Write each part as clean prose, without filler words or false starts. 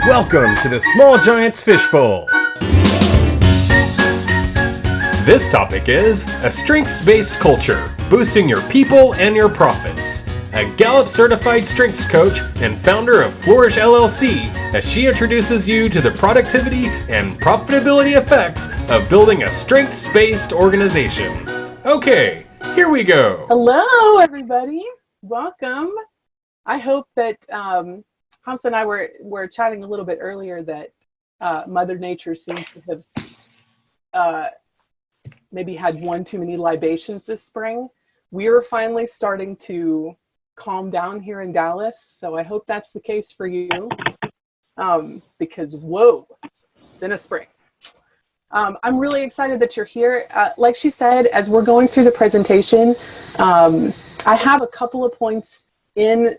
Welcome to the Small Giants Fishbowl. This topic is a strengths-based culture, boosting your people and your profits. A Gallup certified strengths coach and founder of Flourish LLC, as she introduces you to the productivity and profitability effects of building a strengths-based organization. Okay, here we go. Hello, everybody. Welcome. I hope that Hans and I were chatting a little bit earlier that Mother Nature seems to have maybe had one too many libations this spring. We are finally starting to calm down here in Dallas, so I hope that's the case for you, because whoa, been a spring. I'm really excited that you're here. Like she said, as we're going through the presentation, I have a couple of points in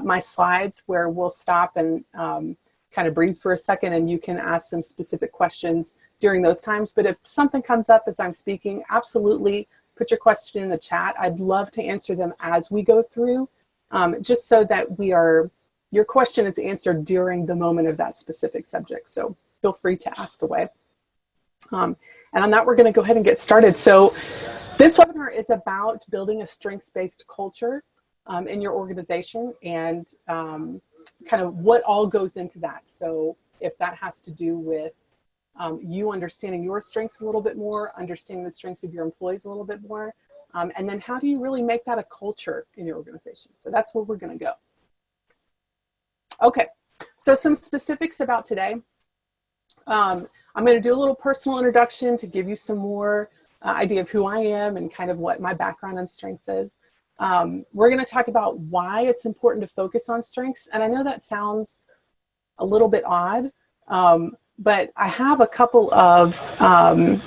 my slides where we'll stop and kind of breathe for a second, and you can ask some specific questions during those times. But if something comes up as I'm speaking, absolutely put your question in the chat. I'd love to answer them as we go through, just so that your question is answered during the moment of that specific subject. So feel free to ask away. And on that, we're going to go ahead and get started. So this webinar is about building a strengths-based culture in your organization, and kind of what all goes into that. So if that has to do with you understanding your strengths a little bit more, understanding the strengths of your employees a little bit more, and then how do you really make that a culture in your organization? So that's where we're going to go. Okay, so some specifics about today. I'm going to do a little personal introduction to give you some more idea of who I am and kind of what my background on strengths is. We're going to talk about why it's important to focus on strengths. And I know that sounds a little bit odd, but I have a couple of kind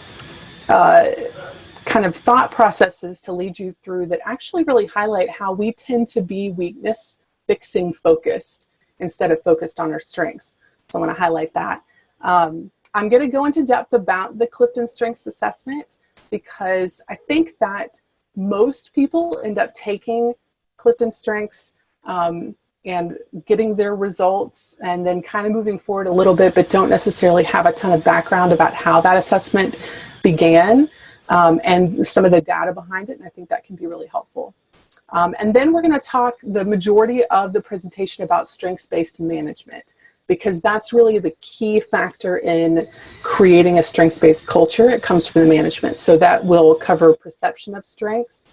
of thought processes to lead you through that actually really highlight how we tend to be weakness fixing focused instead of focused on our strengths. So I want to highlight that. I'm going to go into depth about the Clifton Strengths Assessment because I think that most people end up taking Clifton Strengths and getting their results and then kind of moving forward a little bit, but don't necessarily have a ton of background about how that assessment began and some of the data behind it. And I think that can be really helpful. And then we're going to talk the majority of the presentation about strengths-based management, because that's really the key factor in creating a strengths-based culture. It comes from the management. So that will cover perception of strengths,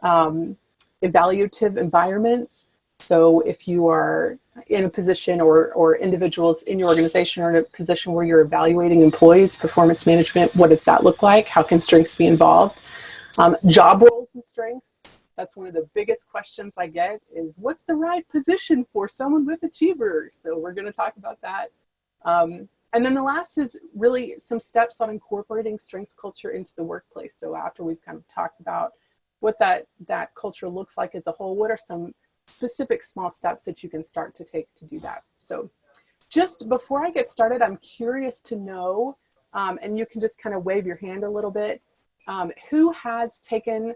evaluative environments. So if you are in a position or individuals in your organization are in a position where you're evaluating employees, performance management, what does that look like? How can strengths be involved? Job roles and strengths. That's one of the biggest questions I get is, what's the right position for someone with achievers? So we're going to talk about that. And then the last is really some steps on incorporating strengths culture into the workplace. So after we've kind of talked about what that culture looks like as a whole, what are some specific small steps that you can start to take to do that? So just before I get started, I'm curious to know, and you can just kind of wave your hand a little bit, who has taken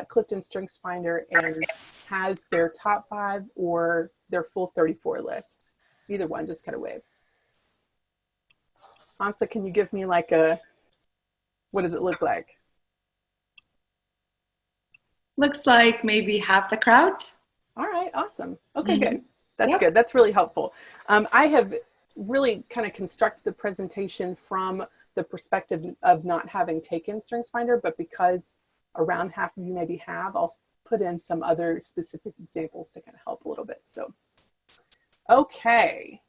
Clifton Strengths Finder and has their top 5 or their full 34 list? Either one, just kind of wave. Amsa, can you give me like what does it look like? Looks like maybe half the crowd. All right, awesome. Okay, good. That's good. That's really helpful. I have really kind of constructed the presentation from the perspective of not having taken Strengths Finder, but because around half of you maybe have, I'll put in some other specific examples to kind of help a little bit. So, okay.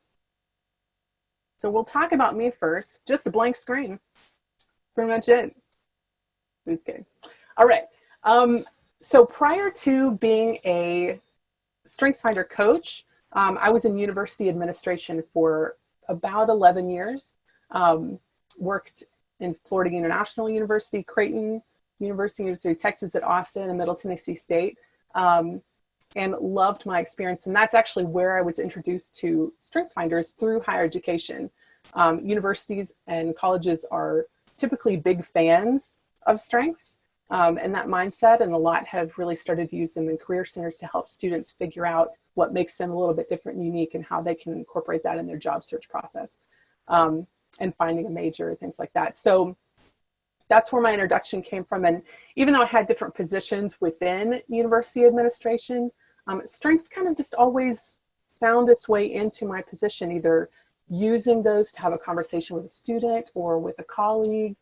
So we'll talk about me first. Just a blank screen. Pretty much it. Just kidding. All right. So prior to being a Strengths Finder coach, I was in university administration for about 11 years. Worked in Florida International University, Creighton University of Texas at Austin, and Middle Tennessee State, and loved my experience. And that's actually where I was introduced to Strengths Finders through higher education. Universities and colleges are typically big fans of strengths. and that mindset, and a lot have really started to use them in career centers to help students figure out what makes them a little bit different and unique and how they can incorporate that in their job search process, and finding a major, things like that. So that's where my introduction came from. And even though I had different positions within university administration, strengths kind of just always found its way into my position, either using those to have a conversation with a student or with a colleague,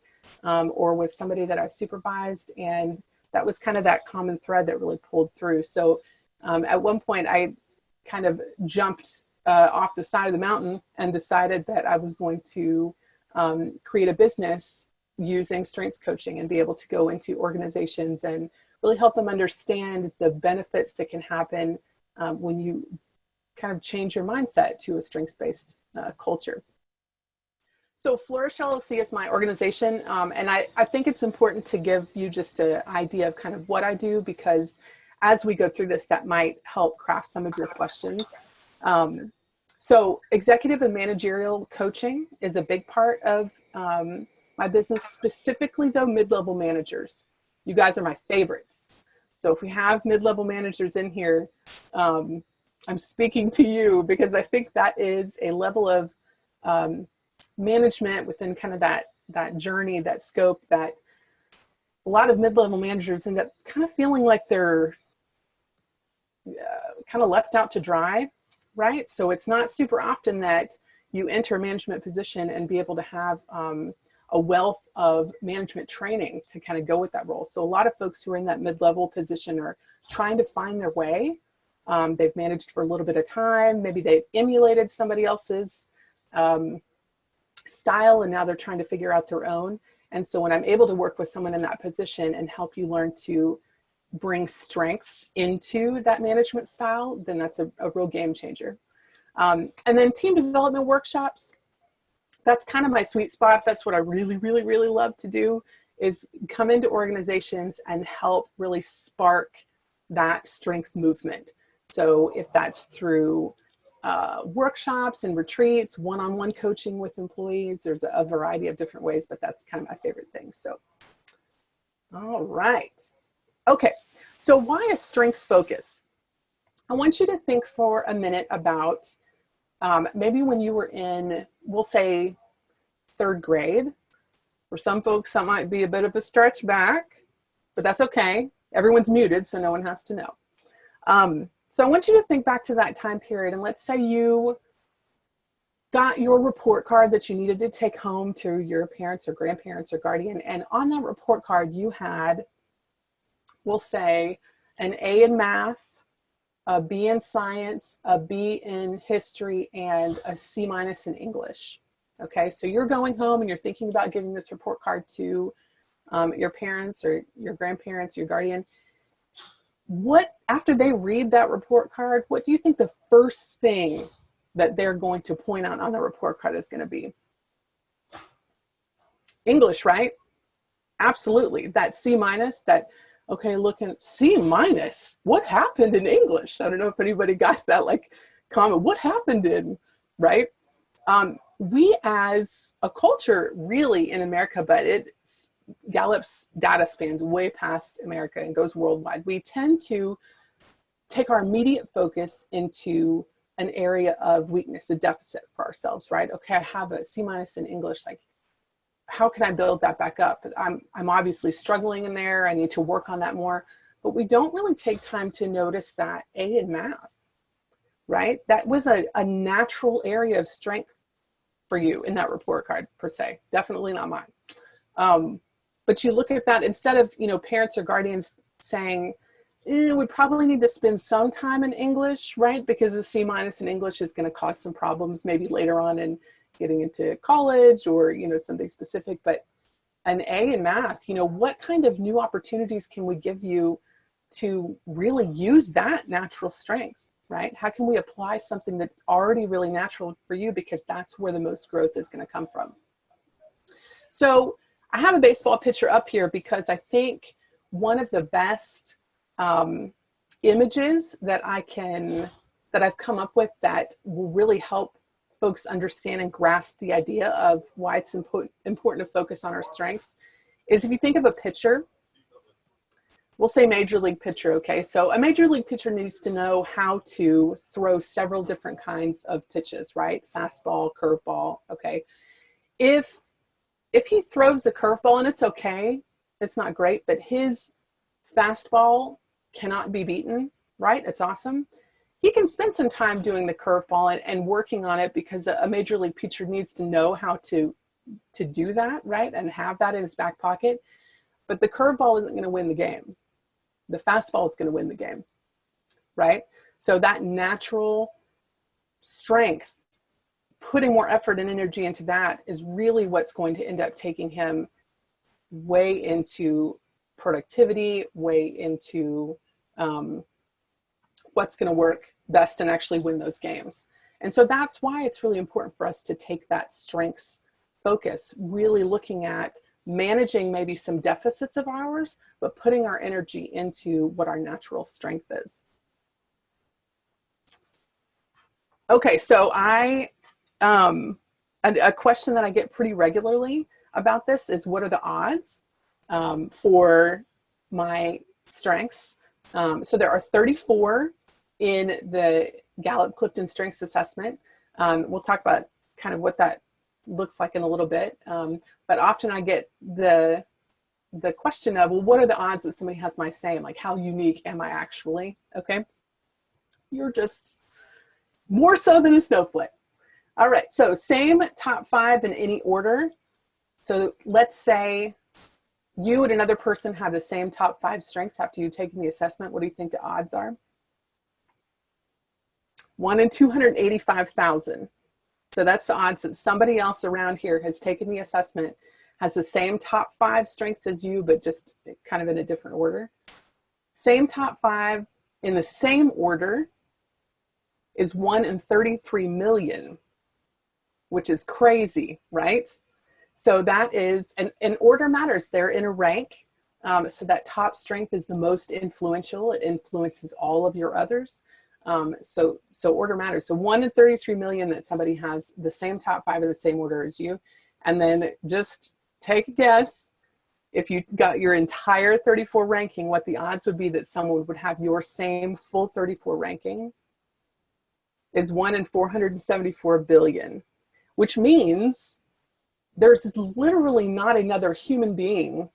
or with somebody that I supervised. And that was kind of that common thread that really pulled through. So at one point I kind of jumped off the side of the mountain and decided that I was going to create a business using strengths coaching and be able to go into organizations and really help them understand the benefits that can happen when you kind of change your mindset to a strengths-based culture. So Flourish LLC is my organization, and I think it's important to give you just an idea of kind of what I do, because as we go through this, that might help craft some of your questions. So executive and managerial coaching is a big part of my business, specifically though mid-level managers. You guys are my favorites. So if we have mid-level managers in here, I'm speaking to you because I think that is a level of management within kind of that journey, that scope, that a lot of mid-level managers end up kind of feeling like they're kind of left out to dry, right? So it's not super often that you enter a management position and be able to have a wealth of management training to kind of go with that role. So a lot of folks who are in that mid-level position are trying to find their way. They've managed for a little bit of time. Maybe they've emulated somebody else's style, and now they're trying to figure out their own. And so when I'm able to work with someone in that position and help you learn to bring strengths into that management style, then that's a real game changer. And then team development workshops, that's kind of my sweet spot. That's what I really, really, really love to do, is come into organizations and help really spark that strengths movement. So if that's through workshops and retreats, one-on-one coaching with employees, there's a variety of different ways, but that's kind of my favorite thing. So, all right. Okay, so why a strengths focus? I want you to think for a minute about maybe when you were in, we'll say, third grade. For some folks, that might be a bit of a stretch back, but that's okay. Everyone's muted, so no one has to know. So I want you to think back to that time period, and let's say you got your report card that you needed to take home to your parents or grandparents or guardian, and on that report card you had, we'll say, an A in math, a B in science, a B in history, and a C- in English. Okay, so you're going home and you're thinking about giving this report card to your parents or your grandparents, your guardian. What, after they read that report card, what do you think the first thing that they're going to point out on the report card is going to be? English, right? Absolutely. That C-, that, okay, look at C-, what happened in English? I don't know if anybody got that like comment. What happened in, right? We as a culture really in America, but Gallup's data spans way past America and goes worldwide. We tend to take our immediate focus into an area of weakness, a deficit for ourselves, right? Okay, I have a C- in English. Like, how can I build that back up? I'm obviously struggling in there. I need to work on that more. But we don't really take time to notice that A in math, right? That was a natural area of strength for you in that report card, per se. Definitely not mine. But you look at that, instead of, parents or guardians saying, we probably need to spend some time in English, right? Because the C- in English is going to cause some problems maybe later on in getting into college or, something specific. But an A in math, what kind of new opportunities can we give you to really use that natural strength, right? How can we apply something that's already really natural for you, because that's where the most growth is going to come from. So I have a baseball pitcher up here because I think one of the best images that I've come up with that will really help folks understand and grasp the idea of why it's important to focus on our strengths is, if you think of a pitcher, we'll say major league pitcher, okay? So a major league pitcher needs to know how to throw several different kinds of pitches, right? Fastball, curveball, okay? If he throws a curveball, and it's okay, it's not great, but his fastball cannot be beaten, right? It's awesome. He can spend some time doing the curveball and working on it, because a major league pitcher needs to know how to do that, right? And have that in his back pocket. But the curveball isn't going to win the game. The fastball is going to win the game, right? So that natural strength, putting more effort and energy into that, is really what's going to end up taking him way into productivity, way into what's going to work best and actually win those games. And so that's why it's really important for us to take that strengths focus, really looking at managing maybe some deficits of ours, but putting our energy into what our natural strength is. Okay, so a question that I get pretty regularly about this is, what are the odds for my strengths? So there are 34 in the Gallup Clifton Strengths Assessment. We'll talk about kind of what that looks like in a little bit. But often I get the question of, well, what are the odds that somebody has my same? Like, how unique am I actually? Okay. You're just more so than a snowflake. All right. So same top 5 in any order. So let's say you and another person have the same top 5 strengths after you've taken the assessment. What do you think the odds are? 1 in 285,000. So that's the odds that somebody else around here has taken the assessment, has the same top 5 strengths as you, but just kind of in a different order. Same top 5 in the same order is 1 in 33 million, which is crazy, right? So that is, and order matters. They're in a rank. So that top strength is the most influential. It influences all of your others. So order matters. So 1 in 33 million that somebody has the same top 5 in the same order as you. And then just take a guess, if you got your entire 34 ranking, what the odds would be that someone would have your same full 34 ranking is 1 in 474 billion, which means there's literally not another human being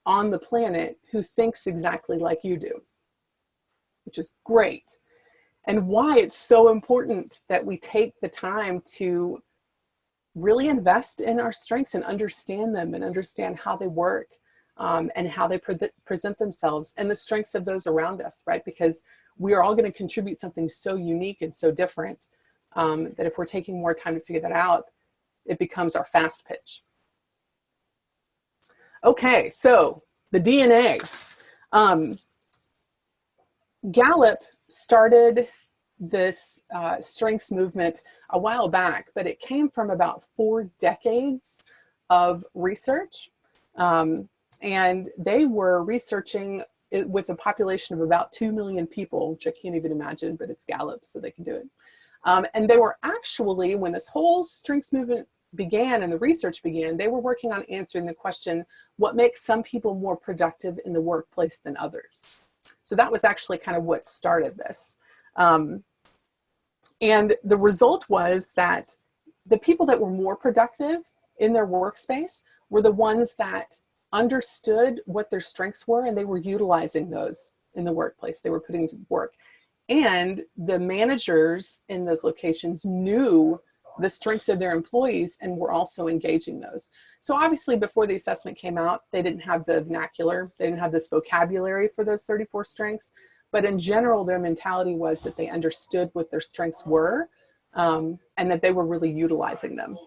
on the planet who thinks exactly like you do, which is great. And why it's so important that we take the time to really invest in our strengths and understand them and understand how they work, and how they present themselves and the strengths of those around us, right? Because we are all going to contribute something so unique and so different, that if we're taking more time to figure that out, it becomes our fast pitch. Okay, so the DNA. Gallup started this strengths movement a while back, but it came from about 4 decades of research. And they were researching it with a population of about 2 million people, which I can't even imagine, but it's Gallup, so they can do it. And they were actually, when this whole strengths movement began and the research began, they were working on answering the question, what makes some people more productive in the workplace than others? So that was actually kind of what started this. And the result was that the people that were more productive in their workspace were the ones that understood what their strengths were, and they were utilizing those in the workplace. They were putting to work. And the managers in those locations knew the strengths of their employees and were also engaging those. So obviously before the assessment came out, they didn't have the vernacular, they didn't have this vocabulary for those 34 strengths, but in general, their mentality was that they understood what their strengths were, and that they were really utilizing them.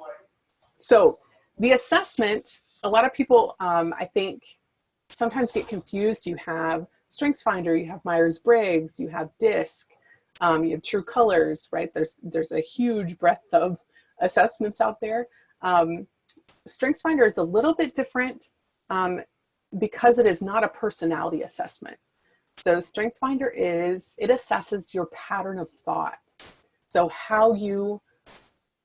So the assessment, a lot of people, I think, sometimes get confused. You have StrengthsFinder, you have Myers-Briggs, you have DISC, you have True Colors, right? There's a huge breadth of assessments out there. StrengthsFinder is a little bit different because it is not a personality assessment. So StrengthsFinder it assesses your pattern of thought. So how you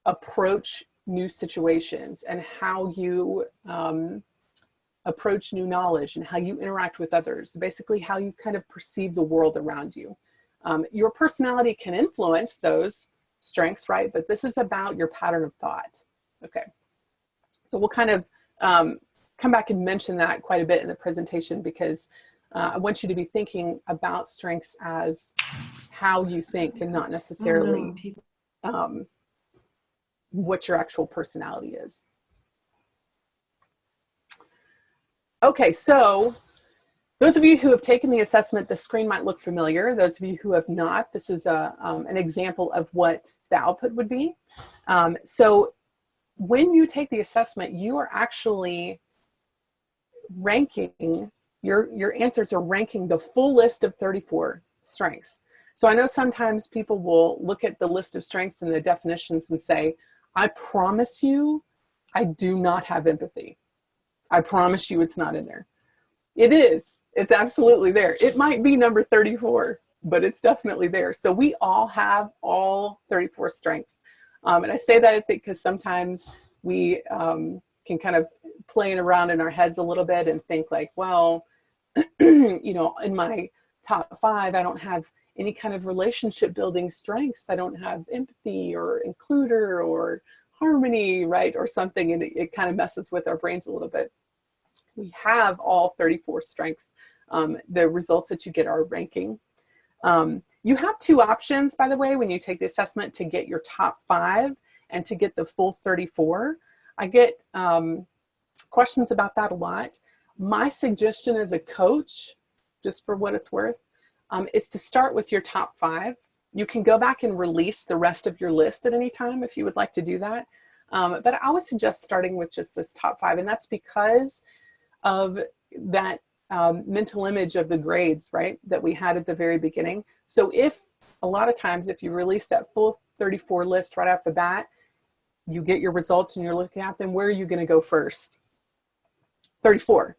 approach new situations and how you approach new knowledge and how you interact with others, basically how you kind of perceive the world around you. Your personality can influence those strengths, right? But this is about your pattern of thought. Okay. So we'll kind of come back and mention that quite a bit in the presentation, because I want you to be thinking about strengths as how you think and not necessarily what your actual personality is. Okay, so those of you who have taken the assessment, the screen might look familiar. Those of you who have not, this is an example of what the output would be. So when you take the assessment, you are actually ranking, your answers are ranking the full list of 34 strengths. So I know sometimes people will look at the list of strengths and the definitions and say, I promise you, I do not have empathy. I promise you it's not in there. It is. It's absolutely there. It might be number 34, but it's definitely there. So we all have all 34 strengths. And I say that I think because sometimes we can kind of playing around in our heads a little bit and think like, well, you know, in my top 5, I don't have any kind of relationship building strengths. I don't have empathy or includer or harmony, right? Or something. And it kind of messes with our brains a little bit. We have all 34 strengths. The results that you get are ranking. You have 2 options, by the way, when you take the assessment to get your top 5 and to get the full 34. I get questions about that a lot. My suggestion as a coach, just for what it's worth, is to start with your top 5. You can go back and release the rest of your list at any time if you would like to do that. But I always suggest starting with just this top 5, and that's because of that mental image of the grades, right, that we had at the very beginning. So if a lot of times, if you release that full 34 list right off the bat, you get your results and you're looking at them, where are you going to go first? 34.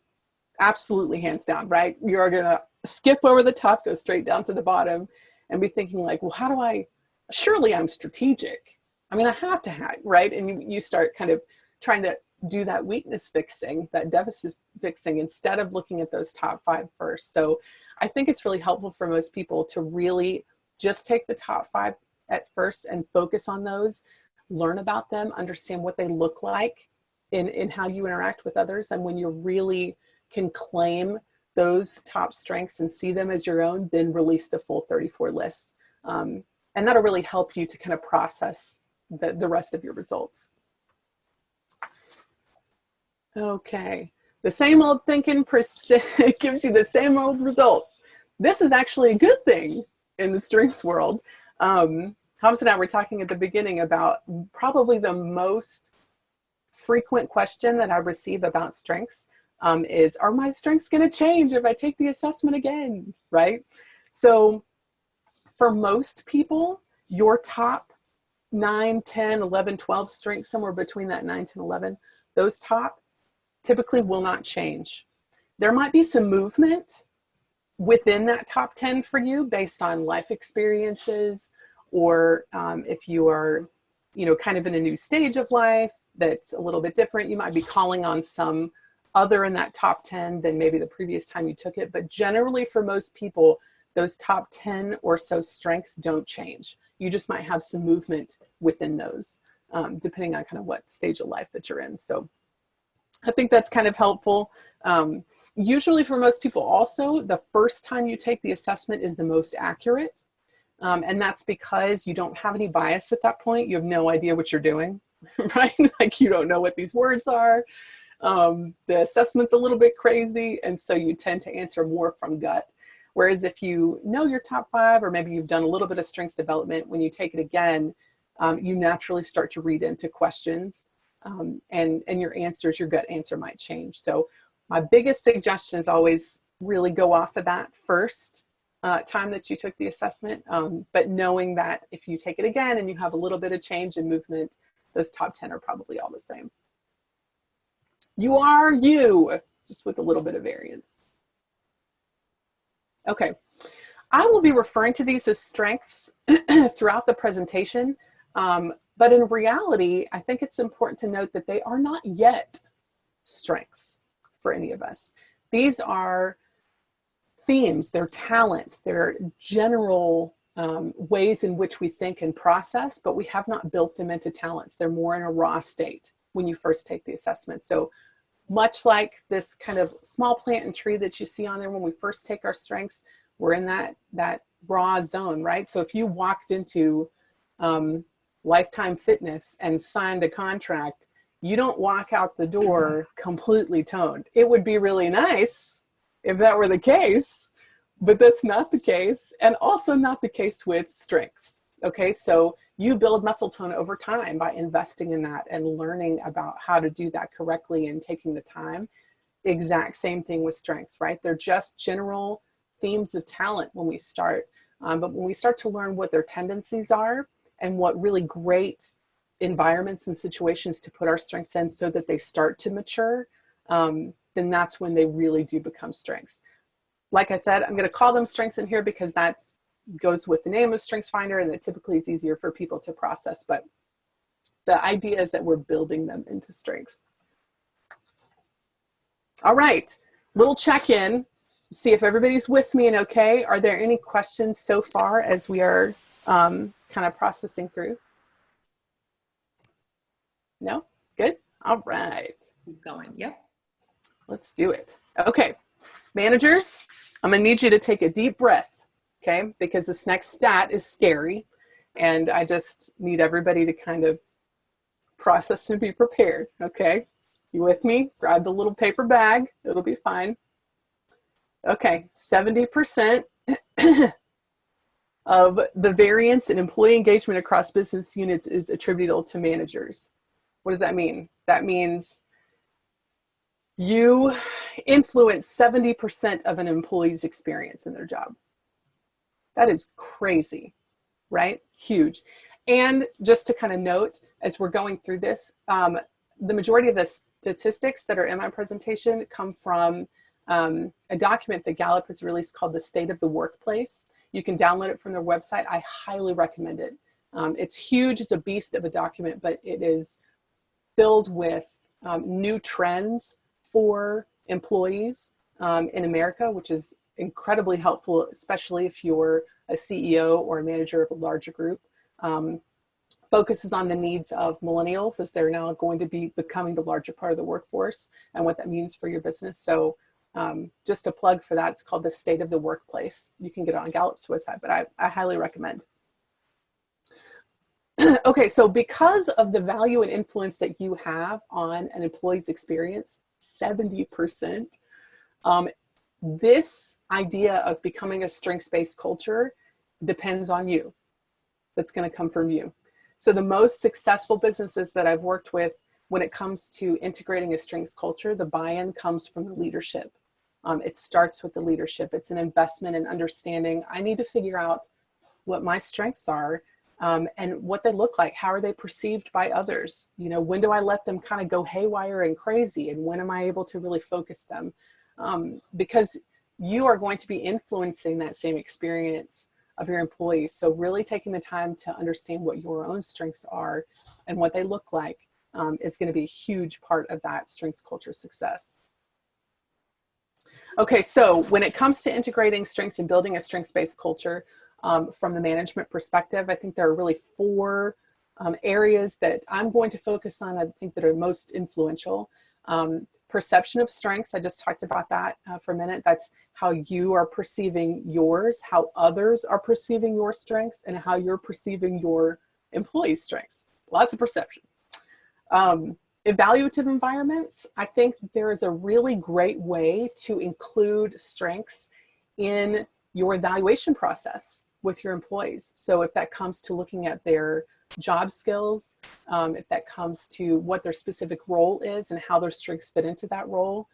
Absolutely, hands down, right? You're going to skip over the top, go straight down to the bottom, and be thinking like, well, how do I, surely I'm strategic. I mean, I have to have, right? And you start kind of trying to do that weakness fixing, that deficit fixing, instead of looking at those top 5 first. So I think it's really helpful for most people to really just take the top 5 at first and focus on those, learn about them, understand what they look like in how you interact with others. And when you really can claim those top strengths and see them as your own, then release the full 34 list. And that'll really help you to kind of process the rest of your results. Okay, the same old thinking gives you the same old results. This is actually a good thing in the strengths world. Thomas and I were talking at the beginning about probably the most frequent question that I receive about strengths is, are my strengths going to change if I take the assessment again, right? So for most people, your top 9, 10, 11, 12 strengths, somewhere between that 9, 10, 11, those top typically will not change. There might be some movement within that top 10 for you based on life experiences, or if you are, you know, kind of in a new stage of life that's a little bit different, you might be calling on some other in that top 10 than maybe the previous time you took it. But generally for most people, those top 10 or so strengths don't change. You just might have some movement within those, depending on kind of what stage of life that you're in. So I think that's kind of helpful. Usually for most people also, the first time you take the assessment is the most accurate. And that's because you don't have any bias at that point. You have no idea what you're doing, right? Like you don't know what these words are. The assessment's a little bit crazy. And so you tend to answer more from gut. Whereas if you know your top 5, or maybe you've done a little bit of strengths development, when you take it again, you naturally start to read into questions. And your answers, your gut answer might change. So my biggest suggestion is always really go off of that first time that you took the assessment, but knowing that if you take it again and you have a little bit of change in movement, those top 10 are probably all the same. You are you, just with a little bit of variance. Okay, I will be referring to these as strengths throughout the presentation. But in reality, I think it's important to note that they are not yet strengths for any of us. These are themes, they're talents, they're general ways in which we think and process, but we have not built them into talents. They're more in a raw state when you first take the assessment. So much like this kind of small plant and tree that you see on there, when we first take our strengths, we're in that raw zone, right? So if you walked into Lifetime Fitness and signed a contract, you don't walk out the door completely toned. It would be really nice if that were the case, but that's not the case, and also not the case with strengths. Okay, so you build muscle tone over time by investing in that and learning about how to do that correctly and taking the time. Exact same thing with strengths, right? They're just general themes of talent when we start. But when we start to learn what their tendencies are and what really great environments and situations to put our strengths in so that they start to mature, then that's when they really do become strengths. Like I said, I'm going to call them strengths in here because that goes with the name of StrengthsFinder, and that typically is easier for people to process. But the idea is that we're building them into strengths. All right, little check-in. See if everybody's with me and okay. Are there any questions so far as we are kind of processing through? No? Good? All right. Keep going. Yep. Let's do it. Okay. Managers, I'm going to need you to take a deep breath, okay? Because this next stat is scary, and I just need everybody to kind of process and be prepared, okay? You with me? Grab the little paper bag. It'll be fine. Okay, 70% of the variance in employee engagement across business units is attributable to managers. What does that mean? That means you influence 70% of an employee's experience in their job. That is crazy, right? Huge. And just to kind of note, as we're going through this, the majority of the statistics that are in my presentation come from a document that Gallup has released called The State of the Workplace. You can download it from their website. I highly recommend it. It's huge. It's a beast of a document, but it is filled with new trends for employees in America, which is incredibly helpful, especially if you're a CEO or a manager of a larger group. Focuses on the needs of millennials as they're now going to be becoming the larger part of the workforce and what that means for your business. So just a plug for that, it's called The State of the Workplace. You can get it on Gallup's website, but I highly recommend. Okay, so because of the value and influence that you have on an employee's experience, 70%, this idea of becoming a strengths-based culture depends on you. That's going to come from you. So the most successful businesses that I've worked with when it comes to integrating a strengths culture, the buy-in comes from the leadership. It starts with the leadership. It's an investment in understanding, I need to figure out what my strengths are and what they look like. How are they perceived by others? You know, when do I let them kind of go haywire and crazy? And when am I able to really focus them? Because you are going to be influencing that same experience of your employees. So really taking the time to understand what your own strengths are and what they look like is going to be a huge part of that strengths culture success. Okay, so when it comes to integrating strengths and building a strengths-based culture from the management perspective, I think there are really four areas that I'm going to focus on, I think, that are most influential. Perception of strengths, I just talked about that for a minute. That's how you are perceiving yours, how others are perceiving your strengths, and how you're perceiving your employees' strengths. Lots of perception. Evaluative environments, I think there is a really great way to include strengths in your evaluation process with your employees. So if that comes to looking at their job skills, if that comes to what their specific role is and how their strengths fit into that role,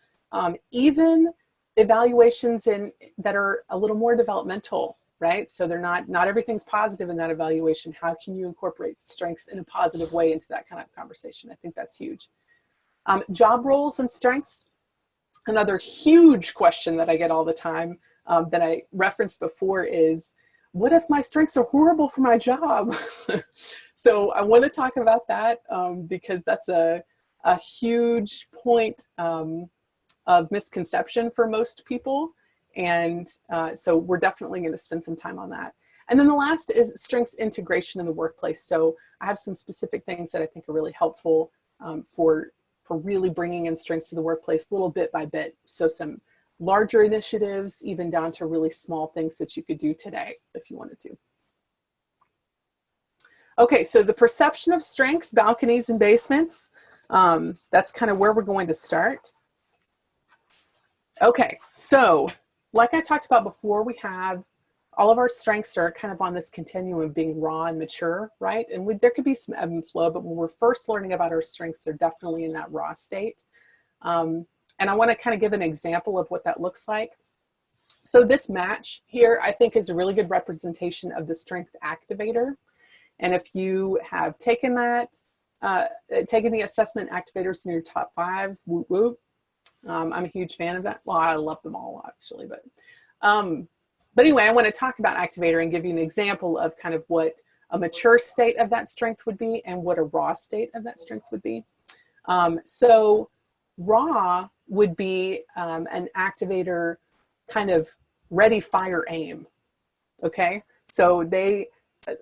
even evaluations that are a little more developmental, right? So they're not everything's positive in that evaluation. How can you incorporate strengths in a positive way into that kind of conversation? I think that's huge. Job roles and strengths. Another huge question that I get all the time that I referenced before is, what if my strengths are horrible for my job? So I want to talk about that because that's a huge point of misconception for most people. And so we're definitely going to spend some time on that. And then the last is strengths integration in the workplace. So I have some specific things that I think are really helpful for really bringing in strengths to the workplace little bit by bit. So some larger initiatives, even down to really small things that you could do today if you wanted to. Okay, so the perception of strengths, balconies, and basements. That's kind of where we're going to start. Okay, so like I talked about before, we have all of our strengths are kind of on this continuum of being raw and mature, right? And there could be some ebb and flow, but when we're first learning about our strengths, they're definitely in that raw state. And I want to kind of give an example of what that looks like. So this match here, I think, is a really good representation of the strength activator. And if you have taken that, taken the assessment activators in your top 5, whoop, whoop. I'm a huge fan of that. Well, I love them all actually, but anyway, I want to talk about activator and give you an example of kind of what a mature state of that strength would be and what a raw state of that strength would be. So raw would be an activator kind of ready, fire, aim. Okay, so they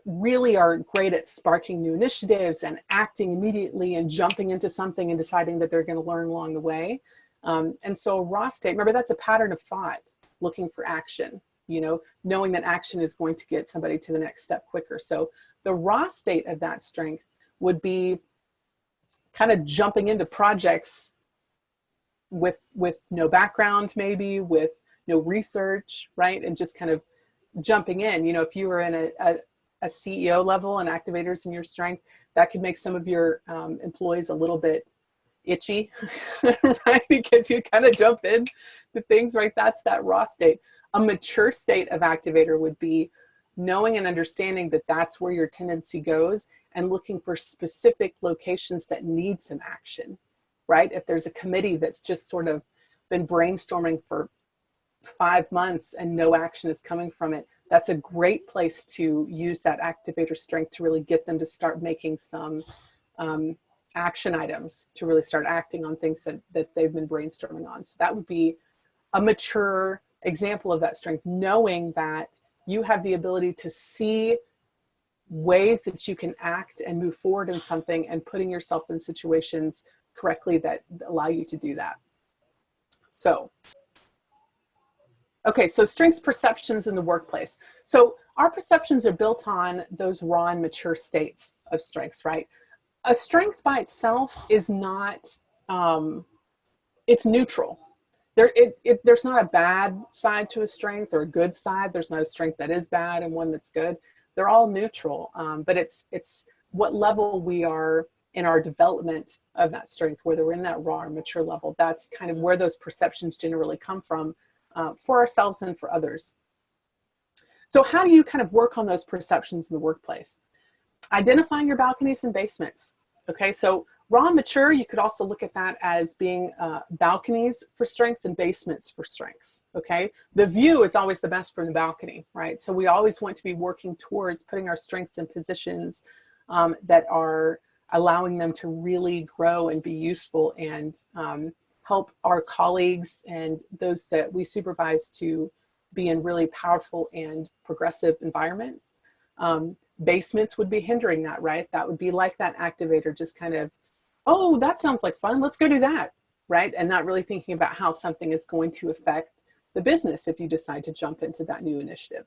really are great at sparking new initiatives and acting immediately and jumping into something and deciding that they're going to learn along the way. And so raw state, remember, that's a pattern of thought, looking for action, you know, knowing that action is going to get somebody to the next step quicker. So the raw state of that strength would be kind of jumping into projects with no background, maybe with no research, right? And just kind of jumping in. You know, if you were in a CEO level and activators in your strength, that could make some of your employees a little bit itchy, right? Because you kind of jump in to things, right? That's that raw state. A mature state of activator would be knowing and understanding that that's where your tendency goes and looking for specific locations that need some action, right? If there's a committee that's just sort of been brainstorming for 5 months and no action is coming from it, that's a great place to use that activator strength to really get them to start making some action items, to really start acting on things that they've been brainstorming on. So that would be a mature example of that strength, knowing that you have the ability to see ways that you can act and move forward in something and putting yourself in situations correctly that allow you to do that. So, okay, so strengths perceptions in the workplace. So our perceptions are built on those raw and mature states of strengths, right? A strength by itself is not, it's neutral. There's not a bad side to a strength or a good side. There's not a strength that is bad and one that's good. They're all neutral, but it's what level we are in our development of that strength, whether we're in that raw or mature level. That's kind of where those perceptions generally come from for ourselves and for others. So how do you kind of work on those perceptions in the workplace? Identifying your balconies and basements. Okay, so raw and mature, you could also look at that as being balconies for strengths and basements for strengths. Okay, the view is always the best from the balcony, right? So we always want to be working towards putting our strengths in positions that are allowing them to really grow and be useful and help our colleagues and those that we supervise to be in really powerful and progressive environments. Basements would be hindering that, right? That would be like that activator, just kind of, oh, that sounds like fun, let's go do that, right? And not really thinking about how something is going to affect the business if you decide to jump into that new initiative.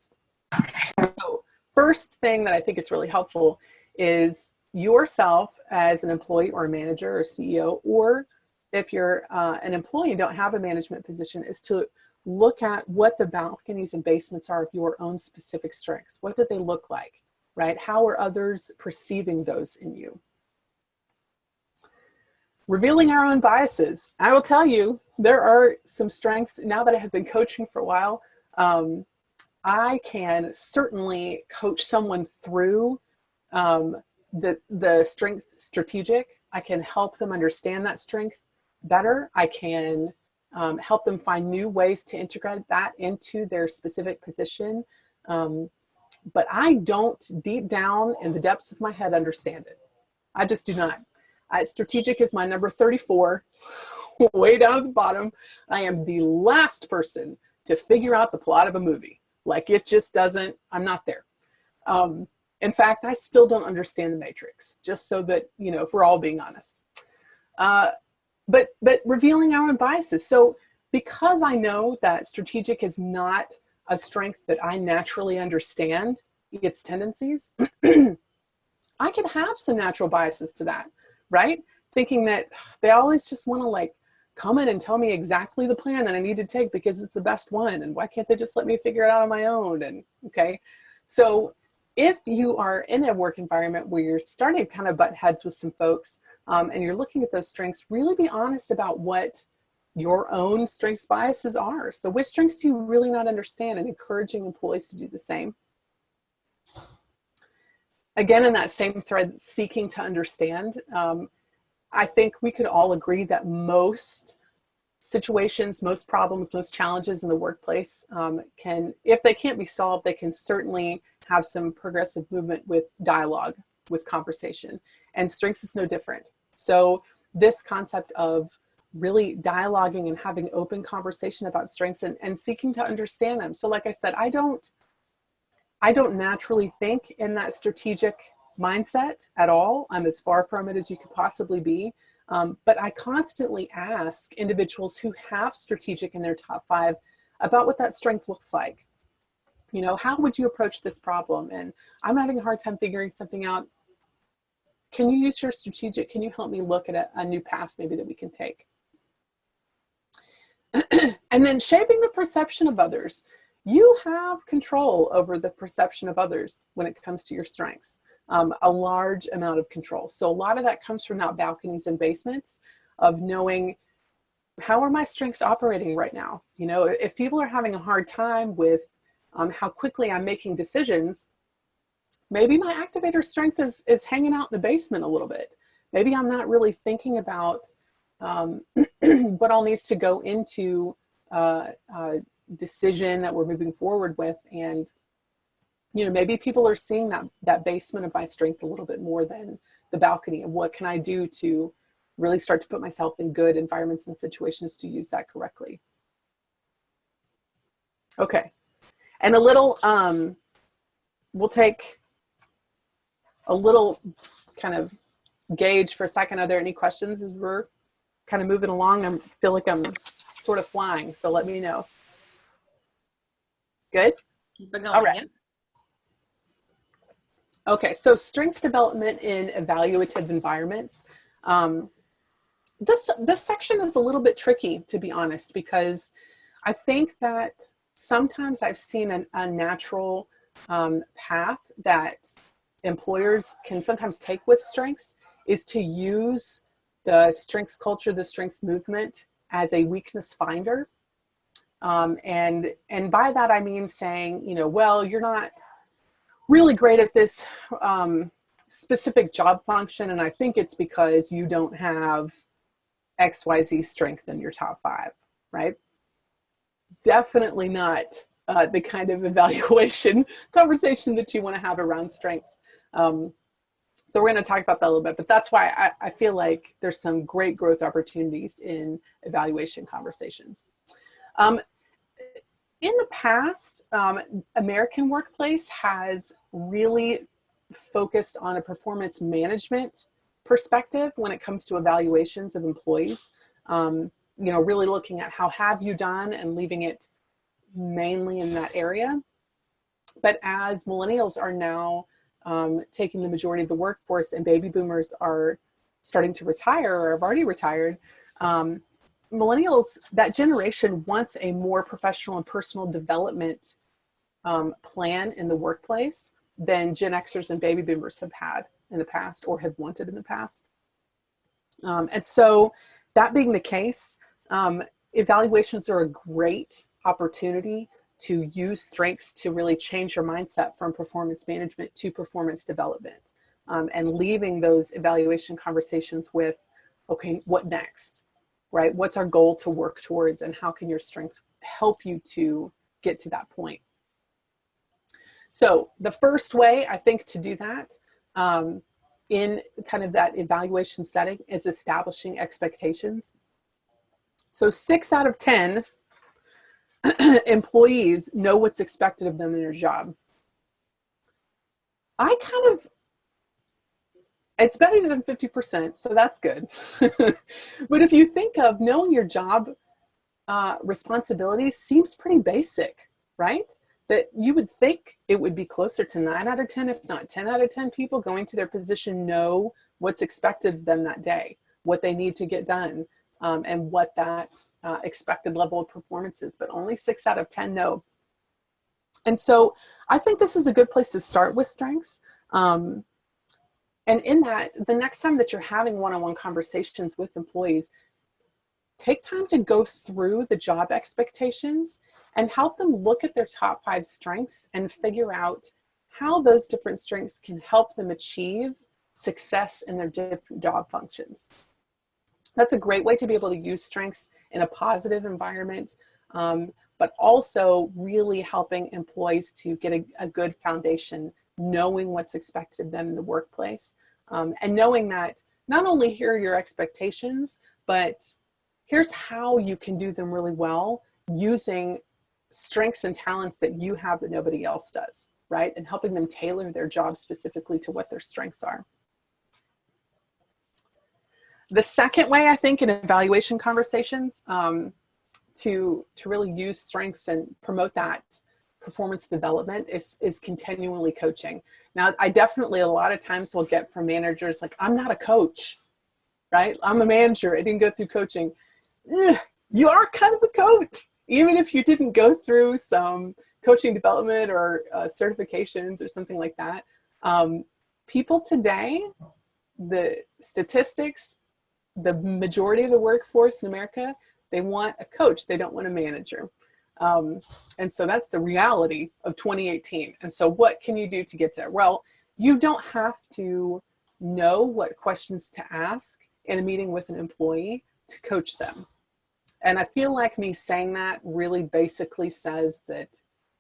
So first thing that I think is really helpful is yourself as an employee or a manager or CEO, or if you're an employee and don't have a management position, is to look at what the balconies and basements are of your own specific strengths. What do they look like, right? How are others perceiving those in you? Revealing our own biases. I will tell you, there are some strengths, now that I have been coaching for a while, I can certainly coach someone through the strength strategic. I can help them understand that strength better. I can help them find new ways to integrate that into their specific position. But I don't, deep down in the depths of my head, understand it. I just do not. Strategic is my number 34 way down at the bottom. I am the last person to figure out the plot of a movie. Like, it just doesn't, I'm not there. In fact, I still don't understand the Matrix, just so that, you know, if we're all being honest. But revealing our own biases. So because I know that strategic is not a strength that I naturally understand its tendencies, I could have some natural biases to that, right? Thinking that they always just want to like come in and tell me exactly the plan that I need to take because it's the best one. And why can't they just let me figure it out on my own? And okay. So if you are in a work environment where you're starting to kind of butt heads with some folks, and you're looking at those strengths, really be honest about what your own strengths biases are. So which strengths do you really not understand, and encouraging employees to do the same. Again, in that same thread, seeking to understand, I think we could all agree that most situations, most problems, most challenges in the workplace can, if they can't be solved, they can certainly have some progressive movement with dialogue, with conversation, and strengths is no different. So this concept of really dialoguing and having open conversation about strengths and seeking to understand them. So like I said, I don't naturally think in that strategic mindset at all. I'm as far from it as you could possibly be. But I constantly ask individuals who have strategic in their top 5 about what that strength looks like. You know, how would you approach this problem? And I'm having a hard time figuring something out. Can you use your strategic? Can you help me look at a new path maybe that we can take? And then shaping the perception of others. You have control over the perception of others when it comes to your strengths. A large amount of control. So a lot of that comes from out balconies and basements of knowing, how are my strengths operating right now? You know, if people are having a hard time with how quickly I'm making decisions, maybe my activator strength is hanging out in the basement a little bit. Maybe I'm not really thinking about what all needs to go into a decision that we're moving forward with. And you know, maybe people are seeing that basement of my strength a little bit more than the balcony. And what can I do to really start to put myself in good environments and situations to use that correctly? Okay. And a little, we'll take a little kind of gauge for a second. Are there any questions as we're kind of moving along? I feel like I'm sort of flying, so let me know. Good? Keep it going. All right. Yeah. Okay, so strengths development in evaluative environments. This section is a little bit tricky, to be honest, because I think that sometimes I've seen a natural path that employers can sometimes take with strengths is to use the strengths culture, the strengths movement as a weakness finder. And by that, I mean saying, you know, well, you're not really great at this specific job function, and I think it's because you don't have XYZ strength in your top 5, right? Definitely not the kind of evaluation conversation that you want to have around strengths. So we're going to talk about that a little bit, but that's why I feel like there's some great growth opportunities in evaluation conversations. In the past, American workplace has really focused on a performance management perspective when it comes to evaluations of employees. You know, really looking at how have you done and leaving it mainly in that area. But as millennials are now taking the majority of the workforce and baby boomers are starting to retire or have already retired, millennials, that generation wants a more professional and personal development plan in the workplace than Gen Xers and baby boomers have had in the past or have wanted in the past. And so that being the case, evaluations are a great opportunity to use strengths to really change your mindset from performance management to performance development, and leaving those evaluation conversations with, okay, what next? Right? What's our goal to work towards, and how can your strengths help you to get to that point? So the first way I think to do that in kind of that evaluation setting is establishing expectations. So 6 out of 10 employees know what's expected of them in their job. It's better than 50%, so that's good. But if you think of knowing your job responsibilities, seems pretty basic, right? That you would think it would be closer to 9 out of 10, if not 10 out of 10 people going to their position know what's expected of them that day, what they need to get done, and what that expected level of performance is. But only 6 out of 10 know. And so I think this is a good place to start with strengths. And in that, the next time that you're having one-on-one conversations with employees, take time to go through the job expectations and help them look at their top 5 strengths and figure out how those different strengths can help them achieve success in their different job functions. That's a great way to be able to use strengths in a positive environment, but also really helping employees to get a good foundation, knowing what's expected of them in the workplace, and knowing that not only here are your expectations, but here's how you can do them really well using strengths and talents that you have that nobody else does, right? And helping them tailor their job specifically to what their strengths are. The second way, I think, in evaluation conversations to really use strengths and promote that performance development is continually coaching. Now, I definitely a lot of times will get from managers like, I'm not a coach, right? I'm a manager. I didn't go through coaching. You are kind of a coach, even if you didn't go through some coaching development or certifications or something like that. People today, the statistics, the majority of the workforce in America, they want a coach. They don't want a manager. And so that's the reality of 2018. And so what can you do to get there? Well, you don't have to know what questions to ask in a meeting with an employee to coach them. And I feel like me saying that really basically says that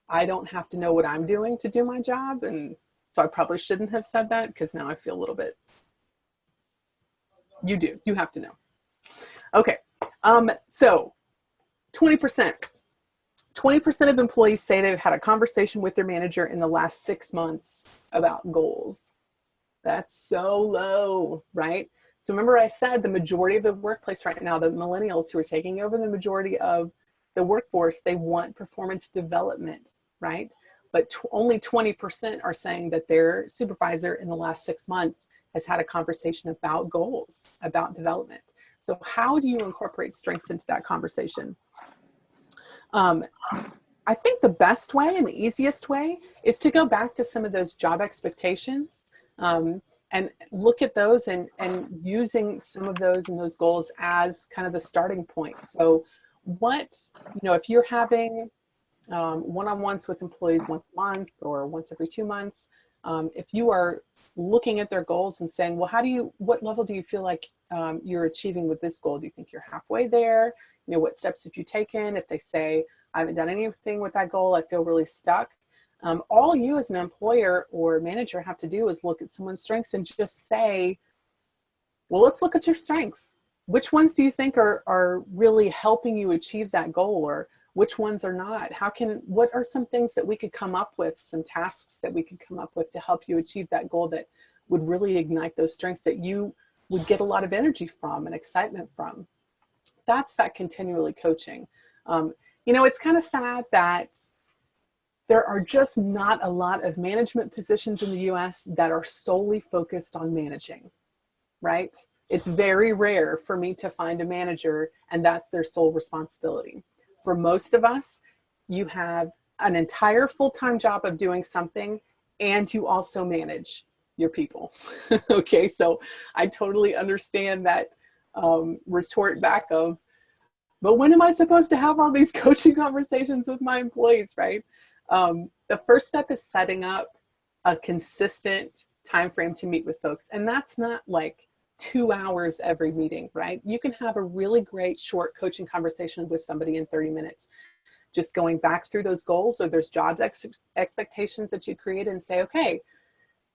I don't have to know what I'm doing to do my job. And so I probably shouldn't have said that, because now I feel a little bit, you do, you have to know. Okay. So 20% of employees say they've had a conversation with their manager in the last 6 months about goals. That's so low, right? So remember I said the majority of the workplace right now, the millennials who are taking over the majority of the workforce, they want performance development, right? But only 20% are saying that their supervisor in the last 6 months has had a conversation about goals, about development. So how do you incorporate strengths into that conversation? I think the best way and the easiest way is to go back to some of those job expectations and look at those and using some of those and those goals as kind of the starting point. So if you're having one-on-ones with employees once a month or once every 2 months, if you are looking at their goals and saying, well, what level do you feel like you're achieving with this goal? Do you think you're halfway there? What steps have you taken? If they say, I haven't done anything with that goal, I feel really stuck. All you as an employer or manager have to do is look at someone's strengths and just say, well, let's look at your strengths. Which ones do you think are really helping you achieve that goal, or which ones are not? What are some things that we could come up with, some tasks that we could come up with to help you achieve that goal that would really ignite those strengths that you would get a lot of energy from and excitement from? That's that continually coaching. It's kind of sad that there are just not a lot of management positions in the US that are solely focused on managing, right? It's very rare for me to find a manager and that's their sole responsibility. For most of us, you have an entire full-time job of doing something and you also manage your people. Okay, so I totally understand that retort back of, but when am I supposed to have all these coaching conversations with my employees, right? The first step is setting up a consistent time frame to meet with folks. And that's not like 2 hours every meeting, right? You can have a really great short coaching conversation with somebody in 30 minutes, just going back through those goals or those job expectations that you create and say, okay,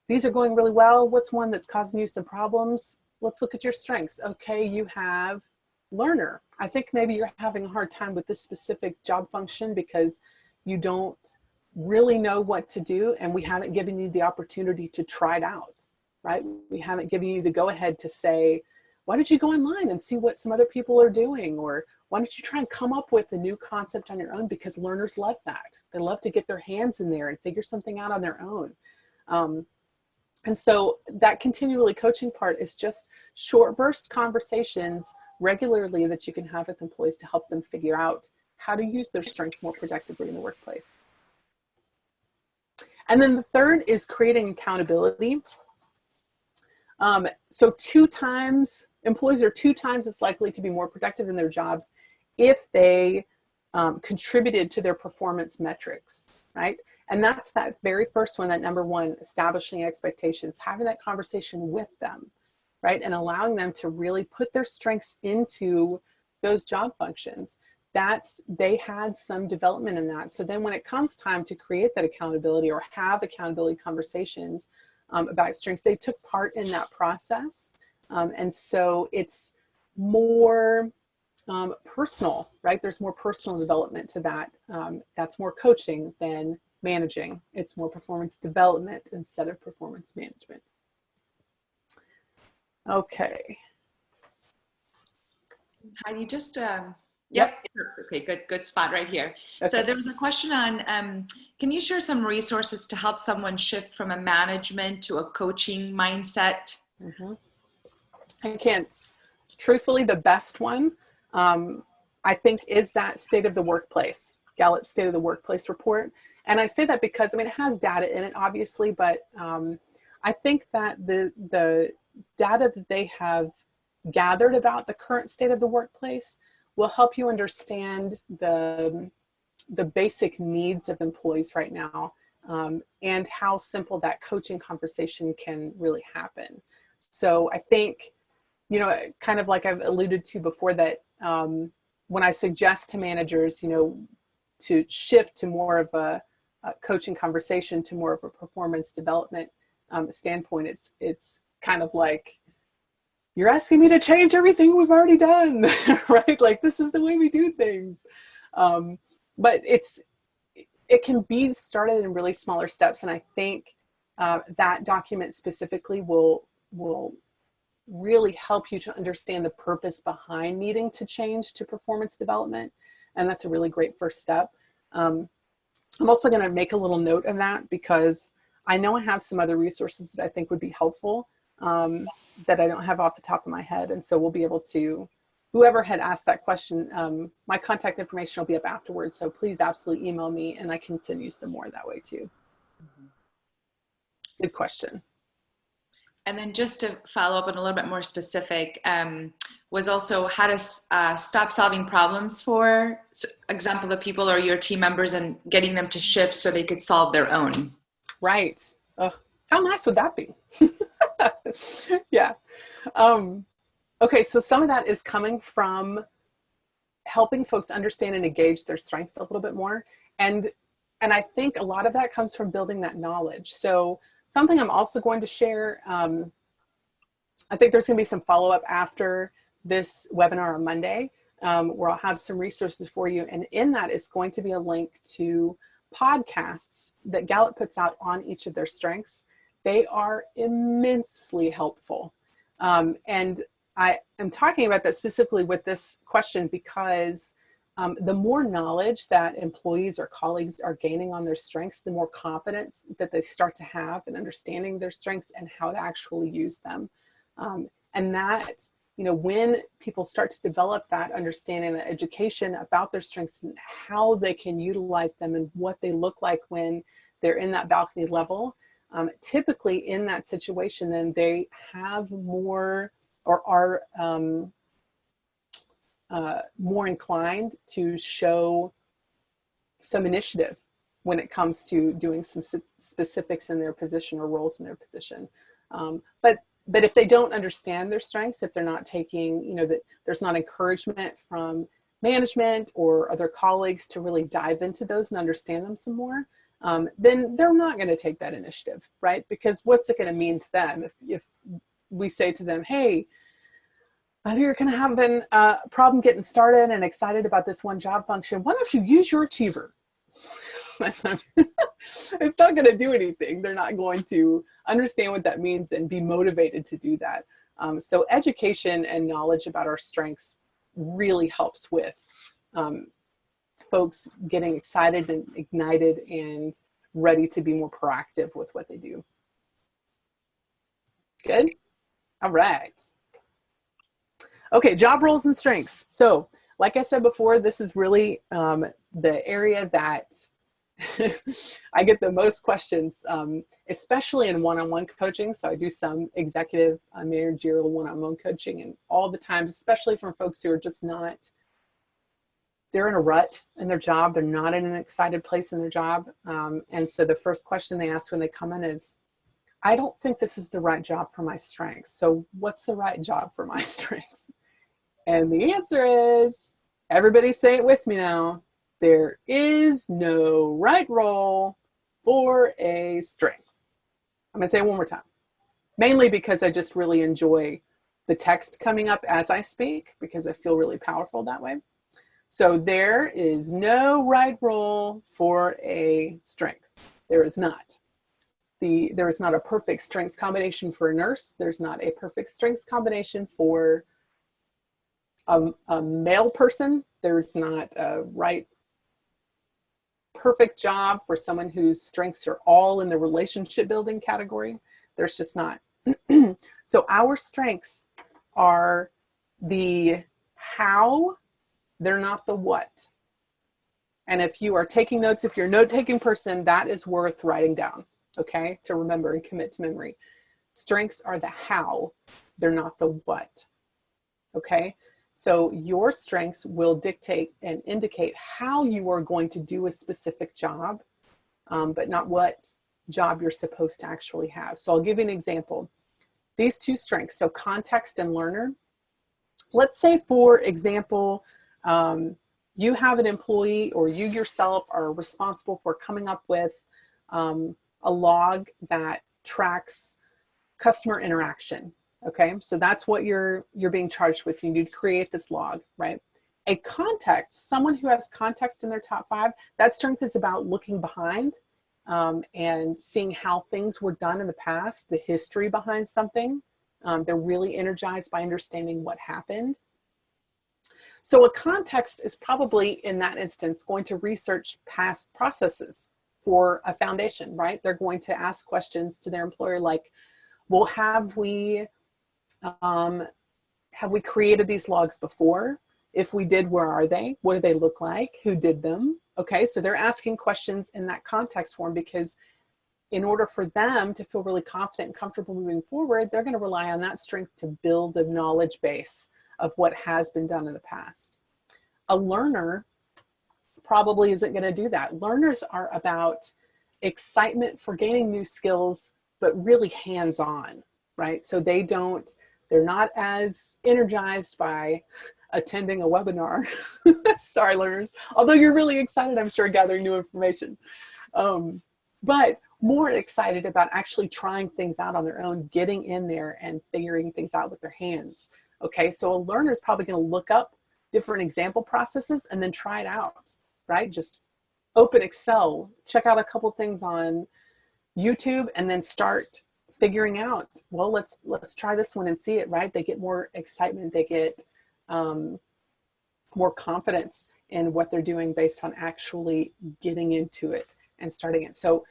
these are going really well. What's one that's causing you some problems? Let's look at your strengths. Okay, you have learner. I think maybe you're having a hard time with this specific job function because you don't really know what to do, and we haven't given you the opportunity to try it out, right? We haven't given you the go-ahead to say, why don't you go online and see what some other people are doing? Or why don't you try and come up with a new concept on your own? Because learners love that. They love to get their hands in there and figure something out on their own. And so that continually coaching part is just short burst conversations regularly that you can have with employees to help them figure out how to use their strengths more productively in the workplace. And then the third is creating accountability. So employees are 2 times as likely to be more productive in their jobs if they contributed to their performance metrics, right? And that's that very first one, that number one, establishing expectations, having that conversation with them, right? And allowing them to really put their strengths into those job functions. They had some development in that. So then when it comes time to create that accountability or have accountability conversations about strengths, they took part in that process. And so it's more personal, right? There's more personal development to that. That's more coaching than managing. It's more performance development instead of performance management. Okay. Heidi, just, yep. Okay, good spot right here. Okay. So there was a question on, can you share some resources to help someone shift from a management to a coaching mindset? Mm-hmm. I can. Truthfully, the best one, I think, is that State of the Workplace, Gallup State of the Workplace report. And I say that because, it has data in it, obviously, but I think that the data that they have gathered about the current state of the workplace will help you understand the basic needs of employees right now, and how simple that coaching conversation can really happen. So I think, kind of like I've alluded to before, that when I suggest to managers, to shift to more of a coaching conversation, to more of a performance development standpoint, it's kind of like, you're asking me to change everything we've already done, right? Like, this is the way we do things. But it can be started in really smaller steps. And I think that document specifically will really help you to understand the purpose behind needing to change to performance development. And that's a really great first step. I'm also going to make a little note of that, because I know I have some other resources that I think would be helpful that I don't have off the top of my head. And so we'll be able to, whoever had asked that question, my contact information will be up afterwards. So please absolutely email me, and I can send you some more that way too. Mm-hmm. Good question. And then just to follow up on a little bit more specific, was also how to stop solving problems for example, the people or your team members, and getting them to shift so they could solve their own. Right. How nice would that be? Yeah. Okay. So some of that is coming from helping folks understand and engage their strengths a little bit more. And I think a lot of that comes from building that knowledge. So something I'm also going to share, I think there's going to be some follow-up after this webinar on Monday, where I'll have some resources for you. And in that is going to be a link to podcasts that Gallup puts out on each of their strengths. They are immensely helpful. And I am talking about that specifically with this question because the more knowledge that employees or colleagues are gaining on their strengths, the more confidence that they start to have in understanding their strengths and how to actually use them. And that, when people start to develop that understanding, that education about their strengths and how they can utilize them and what they look like when they're in that balcony level, typically in that situation, then they have more or are more inclined to show some initiative when it comes to doing some specifics in their position or roles in their position. But if they don't understand their strengths, if they're not taking, that there's not encouragement from management or other colleagues to really dive into those and understand them some more, then they're not going to take that initiative, right? Because what's it going to mean to them if we say to them, hey, I know you're kind of having a problem getting started and excited about this one job function. Why don't you use your achiever? It's not going to do anything. They're not going to understand what that means and be motivated to do that. So education and knowledge about our strengths really helps with folks getting excited and ignited and ready to be more proactive with what they do. Good? All right. Okay, job roles and strengths. So like I said before, this is really the area that I get the most questions, especially in one-on-one coaching. So I do some executive managerial one-on-one coaching, and all the times, especially from folks who are just not, they're in a rut in their job. They're not in an excited place in their job. And so the first question they ask when they come in is, I don't think this is the right job for my strengths. So what's the right job for my strengths? And the answer is, everybody say it with me now, there is no right role for a strength. I'm going to say it one more time, mainly because I just really enjoy the text coming up as I speak, because I feel really powerful that way. So there is no right role for a strength. There is not. There is not a perfect strengths combination for a nurse. There's not a perfect strengths combination for a male person. There's not a perfect job for someone whose strengths are all in the relationship building category. There's just not. So our strengths are the how, they're not the what. And if you are taking notes, if you're a note-taking person, that is worth writing down, okay, to remember and commit to memory. Strengths are the how, they're not the what, okay? So your strengths will dictate and indicate how you are going to do a specific job, but not what job you're supposed to actually have. So I'll give you an example. These two strengths, so context and learner. Let's say, for example, you have an employee, or you yourself are responsible for coming up with a log that tracks customer interaction. Okay, so that's what you're being charged with. You need to create this log, right? A context, someone who has context in their top 5, that strength is about looking behind and seeing how things were done in the past, the history behind something. They're really energized by understanding what happened. So a context is probably, in that instance, going to research past processes for a foundation, right? They're going to ask questions to their employer like, well, have we created these logs before? If we did, where are they? What do they look like? Who did them? Okay, so they're asking questions in that context form, because in order for them to feel really confident and comfortable moving forward, they're going to rely on that strength to build a knowledge base of what has been done in the past. A learner probably isn't going to do that. Learners are about excitement for gaining new skills, but really hands-on, right? So they're not as energized by attending a webinar. Sorry, learners. Although you're really excited, I'm sure, gathering new information. But more excited about actually trying things out on their own, getting in there and figuring things out with their hands. Okay, so a learner is probably going to look up different example processes and then try it out, right? Just open Excel, check out a couple things on YouTube, and then start figuring out, well, let's try this one and see it, right? They get more excitement, they get more confidence in what they're doing based on actually getting into it and starting it. So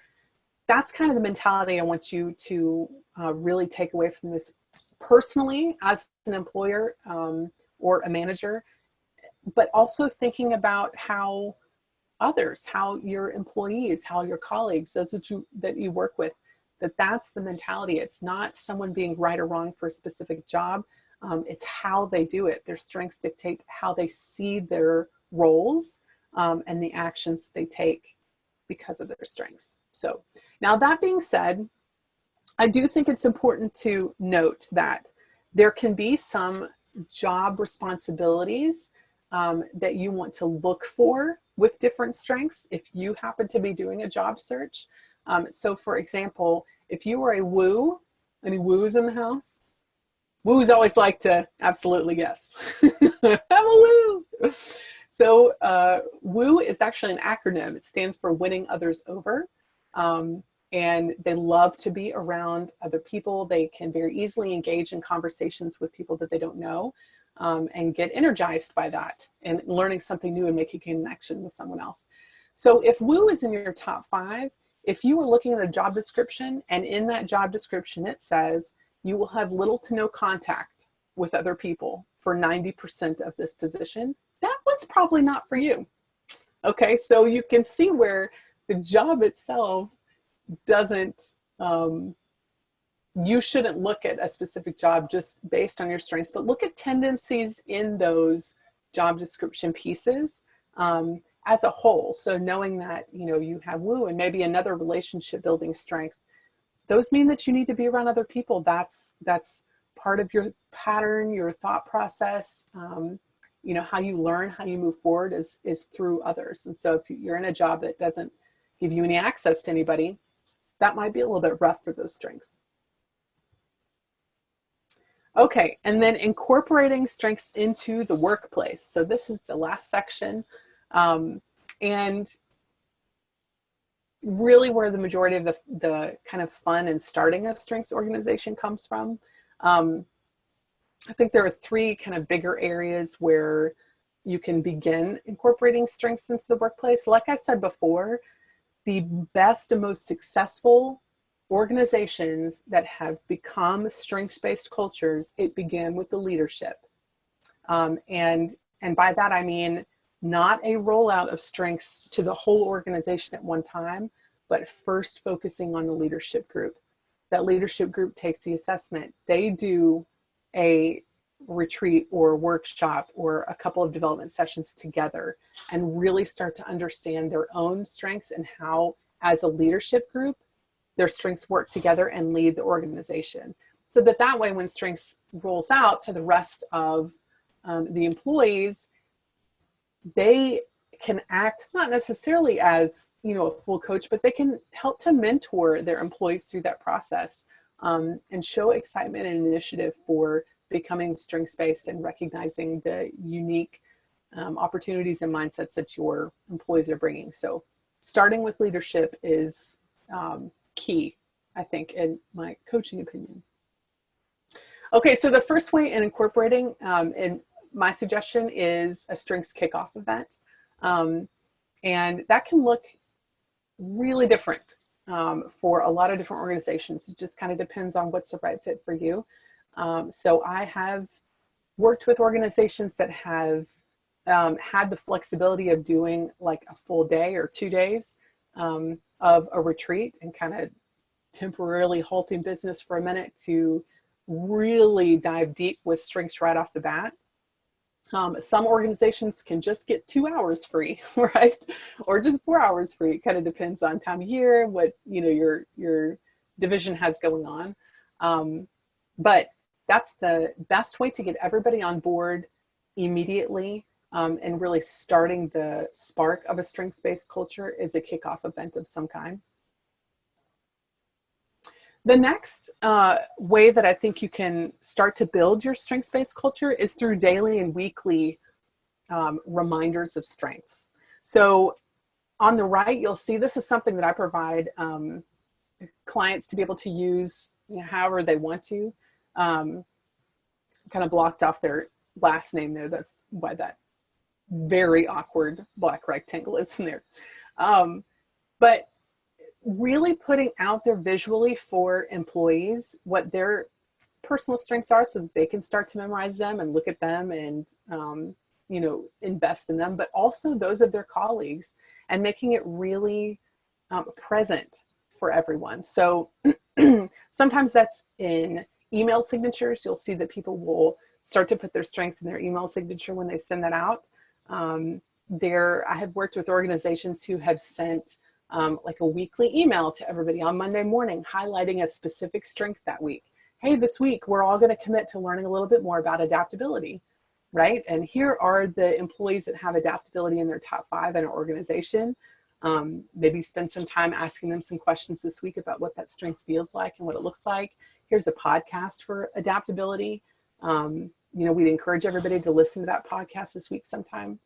that's kind of the mentality I want you to really take away from this personally as an employer or a manager, but also thinking about how others, how your employees, how your colleagues, those that you work with, that's the mentality. It's not someone being right or wrong for a specific job. It's how they do it. Their strengths dictate how they see their roles and the actions that they take because of their strengths. So now, that being said, I do think it's important to note that there can be some job responsibilities that you want to look for with different strengths if you happen to be doing a job search. So for example, if you are a woo, any woos in the house? woos always like to absolutely yes. I'm a woo. So woo is actually an acronym. It stands for winning others over. And they love to be around other people. They can very easily engage in conversations with people that they don't know, and get energized by that and learning something new and making a connection with someone else. So if woo is in your top 5, if you were looking at a job description and in that job description it says you will have little to no contact with other people for 90% of this position, that one's probably not for you. Okay, so you can see where the job itself doesn't, you shouldn't look at a specific job just based on your strengths, but look at tendencies in those job description pieces as a whole. So knowing that, you know, you have woo and maybe another relationship building strength, those mean that you need to be around other people. That's part of your pattern, your thought process. You know, how you learn, how you move forward is through others. And so if you're in a job that doesn't give you any access to anybody, that might be a little bit rough for those strengths. Okay, and then incorporating strengths into the workplace. So this is the last section, and really where the majority of the kind of fun in starting a strengths organization comes from. I think there are 3 kind of bigger areas where you can begin incorporating strengths into the workplace. Like I said before, the best and most successful organizations that have become strengths-based cultures, it began with the leadership. And by that, I mean, not a rollout of strengths to the whole organization at one time, but first focusing on the leadership group. That leadership group takes the assessment. They do a retreat or workshop or a couple of development sessions together and really start to understand their own strengths and how, as a leadership group, their strengths work together and lead the organization. So that way, when strengths rolls out to the rest of the employees, they can act not necessarily as, you know, a full coach, but they can help to mentor their employees through that process, and show excitement and initiative for becoming strengths-based and recognizing the unique opportunities and mindsets that your employees are bringing. So starting with leadership is key, I think, in my coaching opinion. Okay, so the first way in incorporating, and my suggestion is a strengths kickoff event. And that can look really different for a lot of different organizations. It just kind of depends on what's the right fit for you. So I have worked with organizations that have had the flexibility of doing like a full day or 2 days of a retreat and kind of temporarily halting business for a minute to really dive deep with strengths right off the bat. Some organizations can just get 2 hours free, right? Or just 4 hours free. It kind of depends on time of year, what, you know, your division has going on. But that's the best way to get everybody on board immediately, and really starting the spark of a strengths-based culture is a kickoff event of some kind. The next way that I think you can start to build your strengths-based culture is through daily and weekly reminders of strengths. So on the right, you'll see this is something that I provide clients to be able to use, you know, however they want to. Kind of blocked off their last name there. That's why that very awkward black rectangle is in there. But really putting out there visually for employees what their personal strengths are so that they can start to memorize them and look at them and, you know, invest in them, but also those of their colleagues and making it really present for everyone. So sometimes that's in email signatures. You'll see that people will start to put their strengths in their email signature when they send that out. I have worked with organizations who have sent like a weekly email to everybody on Monday morning, highlighting a specific strength that week. Hey, this week, we're all going to commit to learning a little bit more about adaptability, right? And here are the employees that have adaptability in their top 5 in our organization. Maybe spend some time asking them some questions this week about what that strength feels like and what it looks like. Here's a podcast for adaptability. We'd encourage everybody to listen to that podcast this week sometime.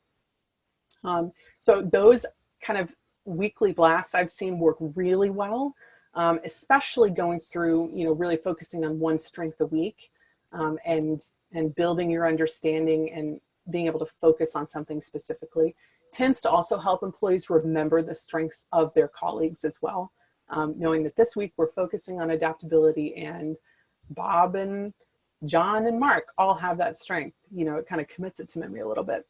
So those kind of weekly blasts I've seen work really well, especially going through, really focusing on one strength a week, and building your understanding and being able to focus on something specifically tends to also help employees remember the strengths of their colleagues as well. Knowing that this week we're focusing on adaptability, and Bob and John and Mark all have that strength. It kind of commits it to memory a little bit.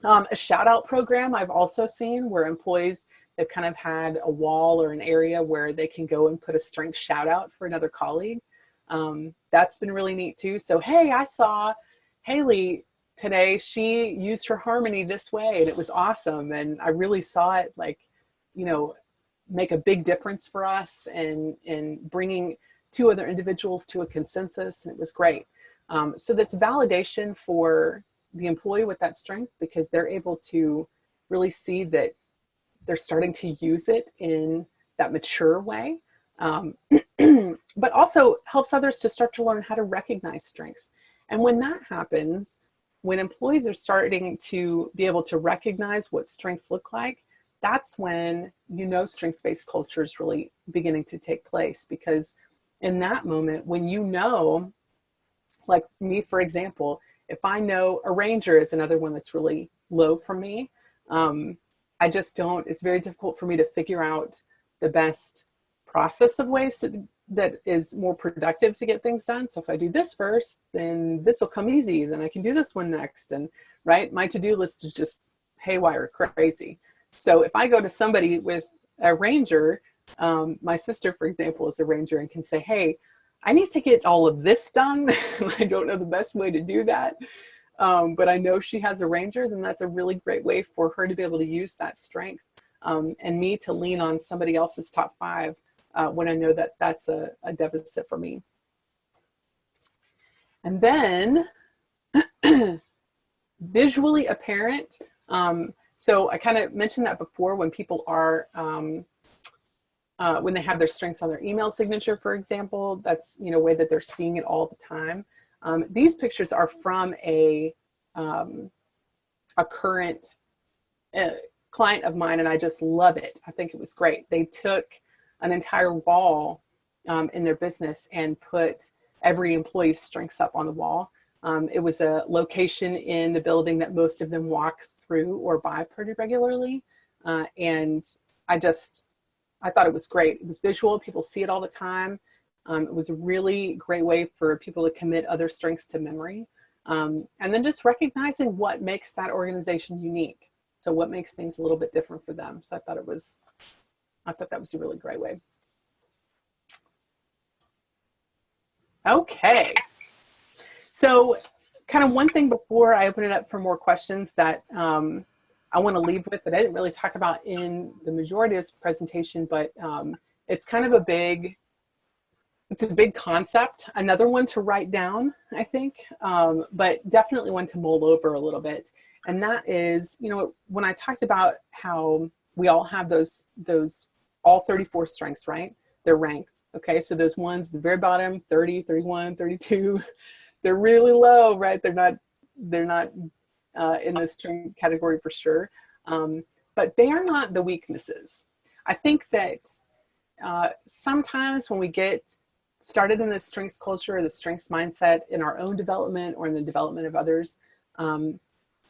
A shout out program I've also seen where employees have kind of had a wall or an area where they can go and put a strength shout out for another colleague. That's been really neat too. So, hey, I saw Haley today. She used her harmony this way and it was awesome. And I really saw it make a big difference for us and bringing two other individuals to a consensus. And it was great. So that's validation for the employee with that strength, because they're able to really see that they're starting to use it in that mature way, but also helps others to start to learn how to recognize strengths. And when that happens, when employees are starting to be able to recognize what strengths look like, that's when strengths-based culture is really beginning to take place. Because in that moment, when like me, for example, if I know a ranger is another one that's really low for me, it's very difficult for me to figure out the best process of ways that is more productive to get things done. So if I do this first, then this will come easy. Then I can do this one next. And right, my to-do list is just haywire crazy. So if I go to somebody with a ranger, my sister, for example, is a ranger and can say, hey, I need to get all of this done. I don't know the best way to do that. But I know she has a ranger, then that's a really great way for her to be able to use that strength, and me to lean on somebody else's top 5 when I know that that's a deficit for me. And then visually apparent. So I kind of mentioned that before, when people are, when they have their strengths on their email signature, for example, that's, a way that they're seeing it all the time. These pictures are from a current client of mine, and I just love it. I think it was great. They took an entire wall in their business and put every employee's strengths up on the wall. It was a location in the building that most of them walk through or by pretty regularly. And I thought it was great. It was visual. People see it all the time. It was a really great way for people to commit other strengths to memory. And then just recognizing what makes that organization unique. So what makes things a little bit different for them. So I thought that was a really great way. Okay. So kind of one thing before I open it up for more questions that I want to leave with, that I didn't really talk about in the majority of this presentation, but it's kind of a big concept. Another one to write down, I think, but definitely one to mull over a little bit. And that is, when I talked about how we all have those all 34 strengths, right? They're ranked. Okay. So those ones at the very bottom, 30, 31, 32, they're really low, right? They're not in the strength category for sure. But they are not the weaknesses. I think that sometimes when we get started in the strengths culture or the strengths mindset in our own development or in the development of others,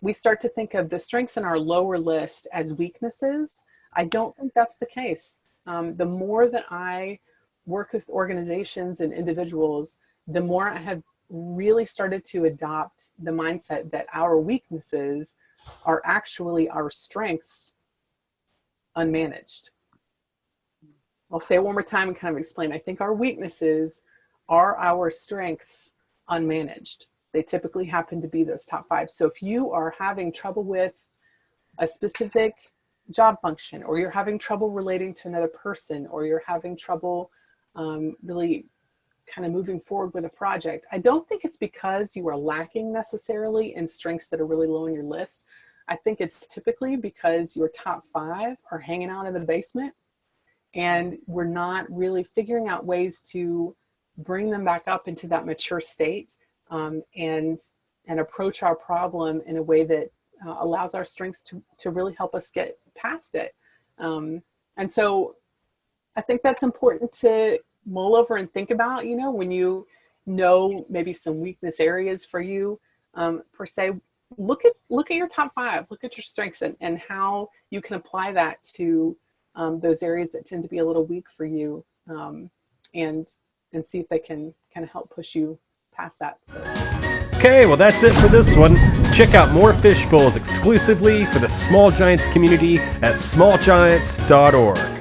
we start to think of the strengths in our lower list as weaknesses. I don't think that's the case. The more that I work with organizations and individuals, the more I have really started to adopt the mindset that our weaknesses are actually our strengths unmanaged. I'll say it one more time and kind of explain. I think our weaknesses are our strengths unmanaged. They typically happen to be those top 5. So if you are having trouble with a specific job function, or you're having trouble relating to another person, or you're having trouble really kind of moving forward with a project, I don't think it's because you are lacking necessarily in strengths that are really low on your list. I think it's typically because your top 5 are hanging out in the basement, and we're not really figuring out ways to bring them back up into that mature state and approach our problem in a way that allows our strengths to really help us get past it. And so I think that's important to mull over and think about, when you know maybe some weakness areas for you, per se. Look at your top 5, look at your strengths and how you can apply that to those areas that tend to be a little weak for you, and see if they can kind of help push you past that. So. Okay, well that's it for this one. Check out more Fishbowls exclusively for the Small Giants community at smallgiants.org.